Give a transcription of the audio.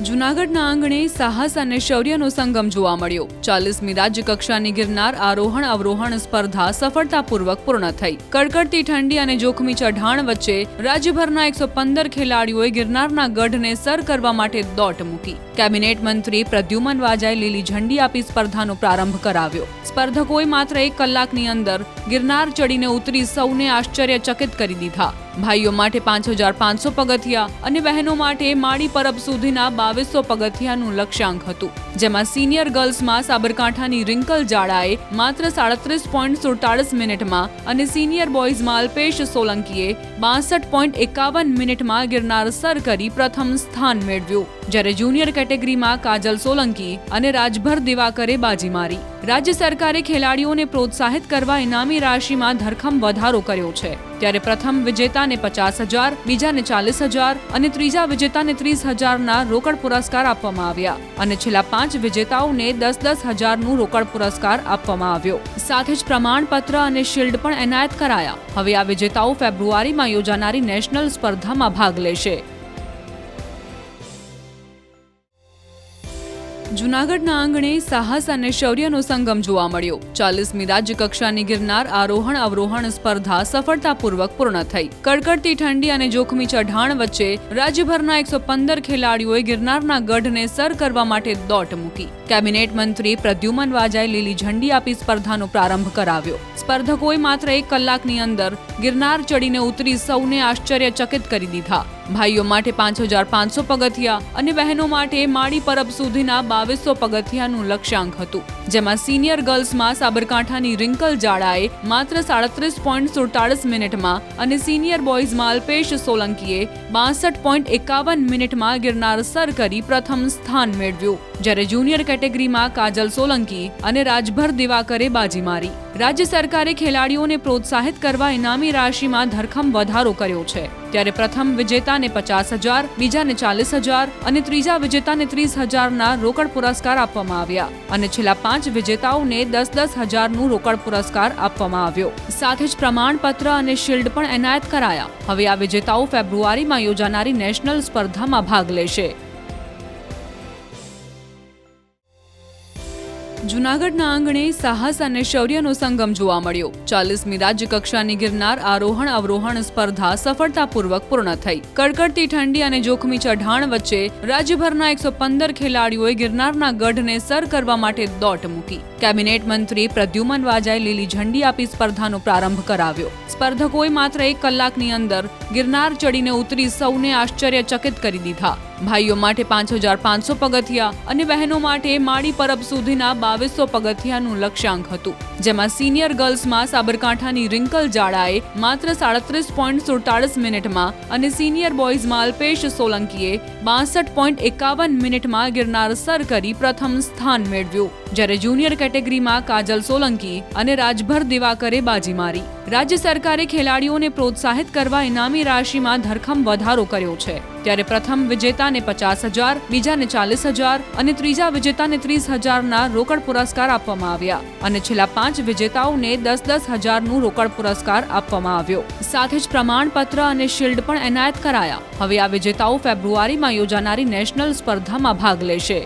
જૂનાગઢના આંગણે સાહસ અને શૌર્યનો સંગમ જોવા મળ્યો। 40મી રાજ્ય કક્ષાની ગિરનાર આરોહણ અવરોહણ સ્પર્ધા સફળતાપૂર્વક પૂર્ણ થઈ। કડકડતી ઠંડી અને જોખમી ચઢાણ વચ્ચે રાજ્યભરના 115 ખેલાડીઓએ ગિરનારના ગઢને સર કરવા માટે દોટ મૂકી। કેબિનેટ મંત્રી પ્રદ્યુમન વાજાએ લીલી ઝંડી આપી સ્પર્ધાનો પ્રારંભ કરાવ્યો। સ્પર્ધકોએ માત્ર 1 કલાકની અંદર ગિરનાર ચડીને ઉતરી સૌને આશ્ચર્યચકિત કરી દીધા। ભાઈઓ માટે 5500 પગથિયા અને બહેનો માટે માળી પરબ સુધીના 2200 પગથિયાનું લક્ષ્યાંક હતું, જેમાં સિનિયર ગર્લ્સમાં સાબરકાંઠાની રિંકલ જાડાએ માત્ર 37.47 મિનિટમાં અને સિનિયર બોયઝમાં અલ્પેશ સોલંકીએ 62.51 મિનિટમાં ગિરનાર સર કરી પ્રથમ સ્થાન મેળવ્યું, જ્યારે જુનિયર કેટેગરીમાં કાજલ સોલંકી અને રાજભર દિવાકરે બાજી મારી। રાજ્ય સરકારે ખેલાડીઓને પ્રોત્સાહિત કરવા ઇનામી રાશિમાં ધરખમ વધારો કર્યો છે, ત્યારે પ્રથમ વિજેતાને 50,000, બીજાને 40,000 અને ત્રીજા વિજેતાને 30,000ના રોકડ પુરસ્કાર આપવામાં આવ્યા અને છેલ્લા 5 વિજેતાઓને 10,000નું રોકડ પુરસ્કાર આપવામાં આવ્યો। સાથે જ પ્રમાણપત્ર અને શિલ્ડ પણ એનાયત કરાયા। હવે આ વિજેતાઓ ફેબ્રુઆરીમાં યોજાનારી નેશનલ સ્પર્ધામાં ભાગ લેશે। જૂનાગઢના આંગણે સાહસ અને શૌર્યનો સંગમ જોવા મળ્યો। 40મી રાજ્ય કક્ષાની ગિરનાર આરોહણ અવરોહણ સ્પર્ધા સફળતાપૂર્વક પૂર્ણ થઈ। કડકડતી ઠંડી અને જોખમી ચઢાણ વચ્ચે રાજ્યભરના 115 ખેલાડીઓએ ગિરનારના ગઢને સર કરવા માટે દોટ મૂકી। કેબિનેટ મંત્રી પ્રદ્યુમન વાજાએ લીલી ઝંડી આપી સ્પર્ધાનો પ્રારંભ કરાવ્યો। સ્પર્ધકોએ માત્ર 1 કલાકની અંદર ગિરનાર ચડીને ઉતરી સૌને આશ્ચર્યચકિત કરી દીધા। ભાઈઓ માટે 5500 પગથિયા અને બહેનો માટે માળી પરબ સુધીના 2200 પગથિયાનું લક્ષ્યાંક હતું, જેમાં સિનિયર ગર્લ્સમાં સાબરકાંઠાની રિંકલ જાડાએ માત્ર 37.47 મિનિટમાં અને સિનિયર બોયઝમાં અલ્પેશ સોલંકીએ 62.51 મિનિટમાં ગિરનાર સર કરી પ્રથમ સ્થાન મેળવ્યું, જ્યારે જુનિયર કેટેગરીમાં કાજલ સોલંકી અને રાજભર દિવાકરે બાજી મારી। રાજ્ય સરકારે ખેલાડીઓને પ્રોત્સાહિત કરવા ઇનામી રાશિમાં ધરખમ વધારો કર્યો છે, ત્યારે પ્રથમ વિજેતાને 50,000, બીજાને 40,000 અને ત્રીજા વિજેતાને 30,000ના રોકડ પુરસ્કાર આપવામાં આવ્યા અને છેલ્લા 5 વિજેતાઓને 10,000નું રોકડ પુરસ્કાર આપવામાં આવ્યો। સાથે જ પ્રમાણપત્ર અને શિલ્ડ પણ એનાયત કરાયા। હવે આ વિજેતાઓ ફેબ્રુઆરીમાં યોજાનારી નેશનલ સ્પર્ધામાં ભાગ લેશે। જૂનાગઢના આંગણે સાહસ અને શૌર્યનો સંગમ જોવા મળ્યો। 40મી રાજ્ય કક્ષાની ગિરનાર આરોહણ અવરોહણ સ્પર્ધા સફળતાપૂર્વક પૂર્ણ થઈ। કડકડતી ઠંડી અને જોખમી ચઢાણ વચ્ચે રાજ્યભરના 115 ખેલાડીઓએ ગિરનારના ગઢને સર કરવા માટે દોટ મૂકી। કેબિનેટ મંત્રી પ્રદ્યુમન વાજાએ લીલી ઝંડી આપી સ્પર્ધાનો પ્રારંભ કરાવ્યો। સ્પર્ધકોએ માત્ર 1 કલાકની અંદર ગિરનાર ચડીને ઉતરી સૌને આશ્ચર્યચકિત કરી દીધા। ભાઈઓ માટે 5500 પગથિયા અને બહેનો માટે માળી પરબ સુધીના 2200 પગથિયાનું લક્ષ્યાંક હતું, જેમાં સિનિયર ગર્લ્સમાં સાબરકાંઠાની રિંકલ જાડાએ માત્ર 37.47 મિનિટમાં અને સિનિયર બોયઝમાં અલ્પેશ સોલંકીએ 62.51 મિનિટમાં ગિરનાર સર કરી પ્રથમ સ્થાન મેળવ્યું, જ્યારે જુનિયર કેટેગરીમાં કાજલ સોલંકી અને રાજભર દિવાકરે બાજી મારી। રાજ્ય સરકારે ખેલાડીઓને પ્રોત્સાહિત કરવા ઇનામી રાશિમાં ધરખમ વધારો કર્યો છે, ત્યારે પ્રથમ વિજેતાને 50,000, બીજાને 40,000 અને ત્રીજા વિજેતાને 30,000ના રોકડ પુરસ્કાર આપવામાં આવ્યા અને છેલ્લા 5 વિજેતાઓને 10,000નું રોકડ પુરસ્કાર આપવામાં આવ્યો। સાથે જ પ્રમાણપત્ર અને શિલ્ડ પણ એનાયત કરાયા। હવે આ વિજેતાઓ ફેબ્રુઆરીમાં યોજાનારી નેશનલ સ્પર્ધામાં ભાગ લેશે।